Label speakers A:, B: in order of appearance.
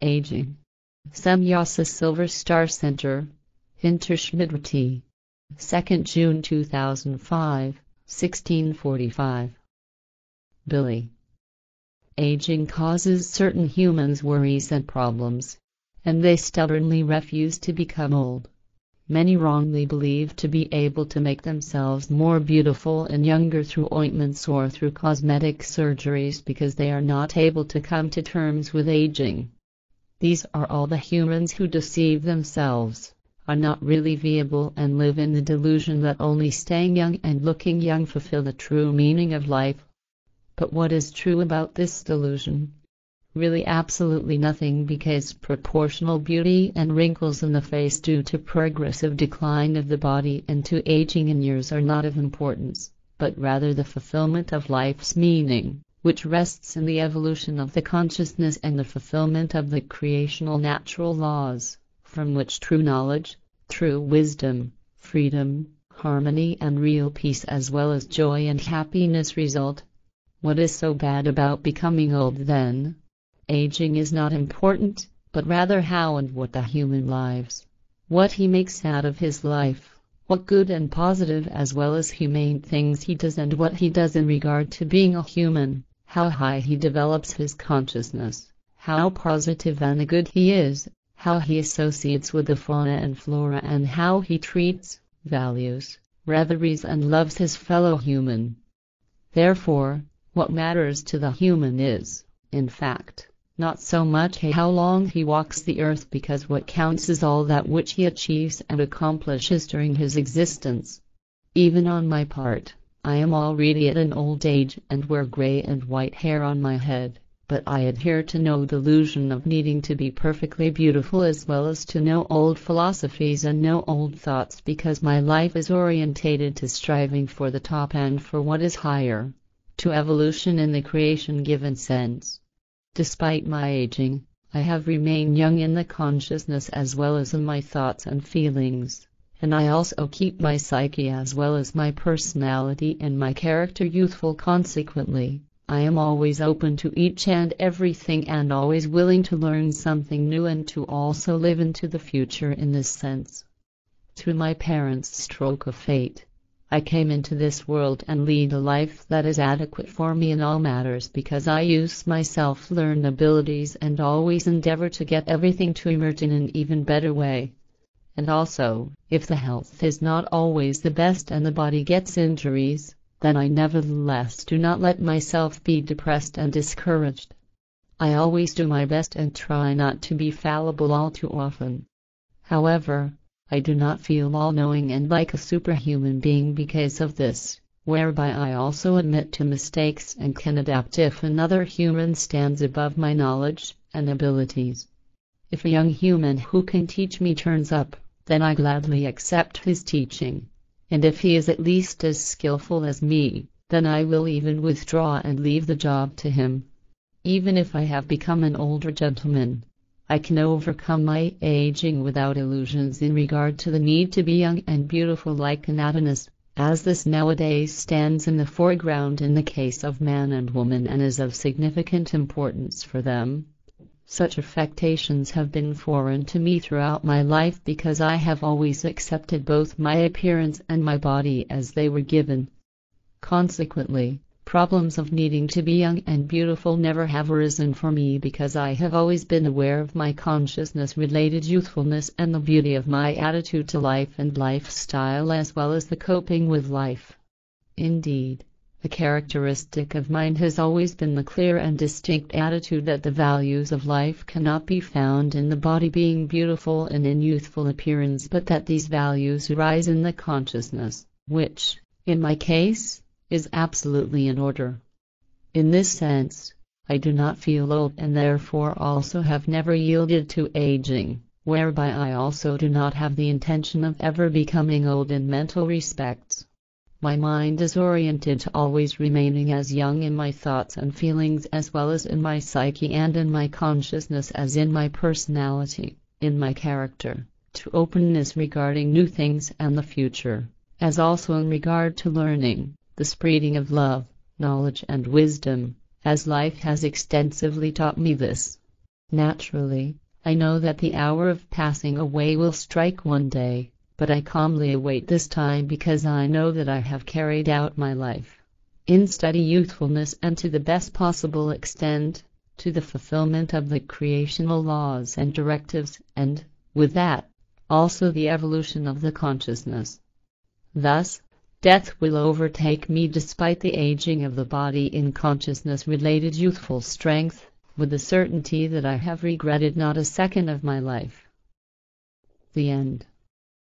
A: Aging. Semyasa Silver Star Center, Hinterschmidt, 2nd June 2005, 1645. Billy. Aging causes certain humans worries and problems, and they stubbornly refuse to become old. Many wrongly believe to be able to make themselves more beautiful and younger through ointments or through cosmetic surgeries because they are not able to come to terms with aging. These are all the humans who deceive themselves, are not really viable, and live in the delusion that only staying young and looking young fulfill the true meaning of life. But what is true about this delusion? Really absolutely nothing, because proportional beauty and wrinkles in the face due to progressive decline of the body and to aging in years are not of importance, but rather the fulfillment of life's meaning, which rests in the evolution of the consciousness and the fulfillment of the creational natural laws, from which true knowledge, true wisdom, freedom, harmony and real peace as well as joy and happiness result. What is so bad about becoming old then? Aging is not important, but rather how and what the human lives, what he makes out of his life, what good and positive as well as humane things he does, and what he does in regard to being a human, how high he develops his consciousness, how positive and good he is, how he associates with the fauna and flora, and how he treats, values, reveries and loves his fellow human. Therefore, what matters to the human is, in fact, not so much how long he walks the earth, because what counts is all that which he achieves and accomplishes during his existence. Even on my part, I am already at an old age and wear gray and white hair on my head, but I adhere to no delusion of needing to be perfectly beautiful, as well as to no old philosophies and no old thoughts, because my life is orientated to striving for the top and for what is higher, to evolution in the creation-given sense. Despite my aging, I have remained young in the consciousness as well as in my thoughts and feelings, and I also keep my psyche as well as my personality and my character youthful. Consequently, I am always open to each and everything and always willing to learn something new and to also live into the future in this sense. Through my parents' stroke of fate, I came into this world and lead a life that is adequate for me in all matters, because I use my self-learned abilities and always endeavor to get everything to emerge in an even better way. And also, if the health is not always the best and the body gets injuries, then I nevertheless do not let myself be depressed and discouraged. I always do my best and try not to be fallible all too often. However, I do not feel all-knowing and like a superhuman being because of this, whereby I also admit to mistakes and can adapt if another human stands above my knowledge and abilities. If a young human who can teach me turns up, then I gladly accept his teaching, and if he is at least as skillful as me, then I will even withdraw and leave the job to him. Even if I have become an older gentleman, I can overcome my aging without illusions in regard to the need to be young and beautiful like an Adonis, as this nowadays stands in the foreground in the case of man and woman and is of significant importance for them. Such affectations have been foreign to me throughout my life, because I have always accepted both my appearance and my body as they were given. Consequently, problems of needing to be young and beautiful never have arisen for me, because I have always been aware of my consciousness-related youthfulness and the beauty of my attitude to life and lifestyle, as well as the coping with life. Indeed, a characteristic of mine has always been the clear and distinct attitude that the values of life cannot be found in the body being beautiful and in youthful appearance, but that these values arise in the consciousness, which, in my case, is absolutely in order. In this sense, I do not feel old, and therefore also have never yielded to aging, whereby I also do not have the intention of ever becoming old in mental respects. My mind is oriented to always remaining as young in my thoughts and feelings as well as in my psyche and in my consciousness, as in my personality, in my character, to openness regarding new things and the future, as also in regard to learning, the spreading of love, knowledge and wisdom, as life has extensively taught me this. Naturally, I know that the hour of passing away will strike one day, but I calmly await this time because I know that I have carried out my life in steady youthfulness and to the best possible extent, to the fulfillment of the creational laws and directives and, with that, also the evolution of the consciousness. Thus, death will overtake me despite the aging of the body in consciousness-related youthful strength, with the certainty that I have regretted not a second of my life. The end.